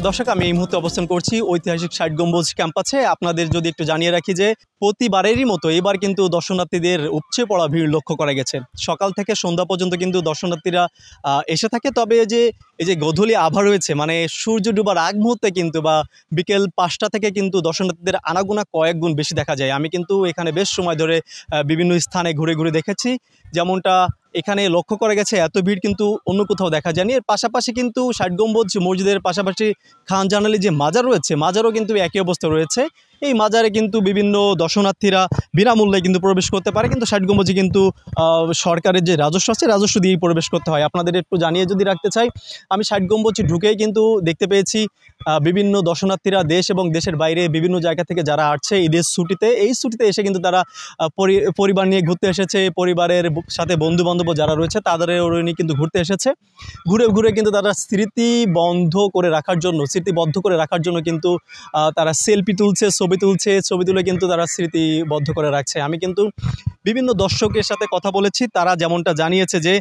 দর্শক, আমি এই মুহূর্তে অবস্থান করছি ঐতিহাসিক ৬০ গম্বুজ ক্যাম্পাসে। আপনাদের যদি একটু জানিয়ে রাখি যে প্রতিবারেরই মতো এবার কিন্তু দর্শনার্থীদের উপচে পড়া ভিড় লক্ষ্য করা গেছে। সকাল থেকে সন্ধ্যা পর্যন্ত কিন্তু দর্শনার্থীরা এসে থাকে। তবে এই যে গোধূলি আভা রয়েছে, মানে সূর্য ডুবার আগ মুহূর্তে কিন্তু বা বিকেল ৫টা থেকে কিন্তু দর্শনার্থীদের আনাগোনা কয়েক গুণ বেশি দেখা যায়। আমি কিন্তু এখানে বেশ সময় ধরে বিভিন্ন স্থানে ঘুরে ঘুরে দেখেছি, যেমনটা এখানে লক্ষ্য করা গেছে এত ভিড় কিন্তু অন্য কোথাও দেখা যায়নি। এর পাশাপাশি কিন্তু ৬০ গম্বুজ মসজিদের পাশাপাশি খান জাহান আলীর যে মাজার রয়েছে, মাজারও কিন্তু একই অবস্থা রয়েছে। এই মাজারে কিন্তু বিভিন্ন দর্শনার্থীরা বিনামূল্যে কিন্তু প্রবেশ করতে পারে, কিন্তু ৬০ গম্বুজে কিন্তু সরকারের যে রাজস্ব আছে, রাজস্ব দিয়েই প্রবেশ করতে হয়। আপনাদের একটু জানিয়ে যদি রাখতে চাই, আমি ৬০ গম্বুজে ঢুকেই কিন্তু দেখতে পেয়েছি বিভিন্ন দর্শনার্থীরা দেশ এবং দেশের বাইরে বিভিন্ন জায়গা থেকে যারা আসছে ঈদের ছুটিতে, এই ছুটিতে এসে কিন্তু তারা পরিবার নিয়ে ঘুরতে এসেছে, পরিবারের সাথে বন্ধুবান্ধব যারা রয়েছে তাদের নিয়ে কিন্তু ঘুরতে এসেছে। ঘুরে ঘুরে কিন্তু তারা স্মৃতিবদ্ধ করে রাখার জন্য কিন্তু তারা সেলফি তুলছে, ছবি তুলে কিন্তু তারা স্মৃতিবদ্ধ করে রাখছে। আমি কিন্তু বিভিন্ন দর্শকের সাথে কথা বলেছি, তারা যেমনটা জানিয়েছে যে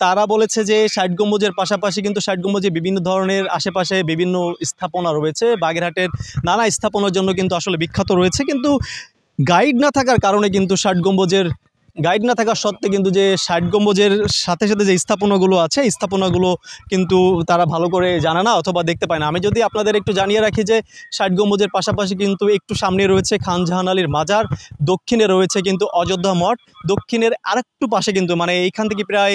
তারা বলেছে যে ৬০ গম্বুজের পাশাপাশি কিন্তু ৬০ গম্বুজে বিভিন্ন ধরনের আশেপাশে বিভিন্ন স্থাপনা রয়েছে। বাগেরহাটের নানা স্থাপনার জন্য কিন্তু আসলে বিখ্যাত রয়েছে, কিন্তু গাইড না থাকার কারণে কিন্তু ৬০ গম্বুজের গাইড না থাকা সত্ত্বে কিন্তু যে ৬০ গম্বুজের সাথে সাথে যে স্থাপনাগুলো আছে, স্থাপনাগুলো কিন্তু তারা ভালো করে জানে না অথবা দেখতে পায় না। আমি যদি আপনাদের একটু জানিয়ে রাখি যে ৬০ গম্বুজের পাশাপাশি কিন্তু একটু সামনে রয়েছে খান জাহান আলীর মাজার, দক্ষিণে রয়েছে কিন্তু অযোধ্যা মঠ, দক্ষিণের আরেকটু পাশে কিন্তু মানে এইখান থেকে প্রায়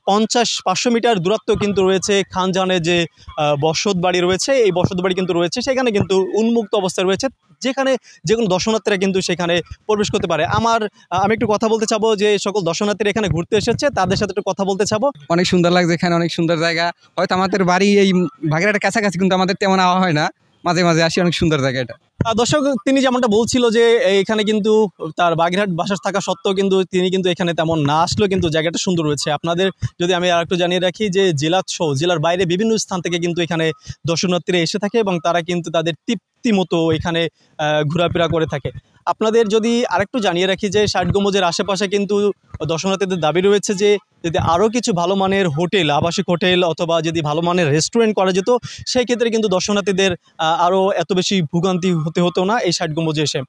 ৫০-৫০০ মিটার দূরত্ব কিন্তু রয়েছে খান জাহানের যে বসত বাড়ি রয়েছে, এই বসত বাড়ি কিন্তু রয়েছে, সেখানে কিন্তু উন্মুক্ত অবস্থায় রয়েছে, যেখানে যে কোনো দর্শনার্থীরা কিন্তু সেখানে প্রবেশ করতে পারে। আমি একটু কথা বলতে চাবো যে সকল দর্শনার্থীরা এখানে ঘুরতে এসেছে, তাদের সাথে একটু কথা বলতে চাবো। অনেক সুন্দর লাগছে, এখানে অনেক সুন্দর জায়গা। হয়তো আমাদের বাড়ি এই বাগেরহাটের কাছাকাছি, কিন্তু আমাদের তেমন আওয়া হয় না, মাঝে মাঝে আসি। অনেক সুন্দর জায়গা এটা। দর্শক, তিনি যেমনটা বলছিল যে এখানে কিন্তু তার বাগেরহাট বাসা থাকা সত্ত্বেও কিন্তু তিনি কিন্তু এখানে তেমন না আসলেও কিন্তু জায়গাটা সুন্দর রয়েছে। আপনাদের যদি আমি আরেকটু জানিয়ে রাখি যে জেলার বাইরে বিভিন্ন স্থান থেকে কিন্তু এখানে দর্শনার্থীরা এসে থাকে এবং তারা কিন্তু তাদের তৃপ্তি মতো এখানে ঘোরাফেরা করে থাকে। আপনাদের যদি আরেকটু জানিয়ে রাখি যে ৬০ গম্বুজের আশেপাশে কিন্তু দর্শনার্থীদের দাবি রয়েছে যে যদি আরও কিছু ভালো মানের হোটেল, আবাসিক হোটেল অথবা যদি ভালো মানের রেস্টুরেন্ট করা যেত, সেই ক্ষেত্রে কিন্তু দর্শনার্থীদের আরও এত বেশি ভোগান্তি হতে হতো না এই ৬০ গম্বুজে এসে।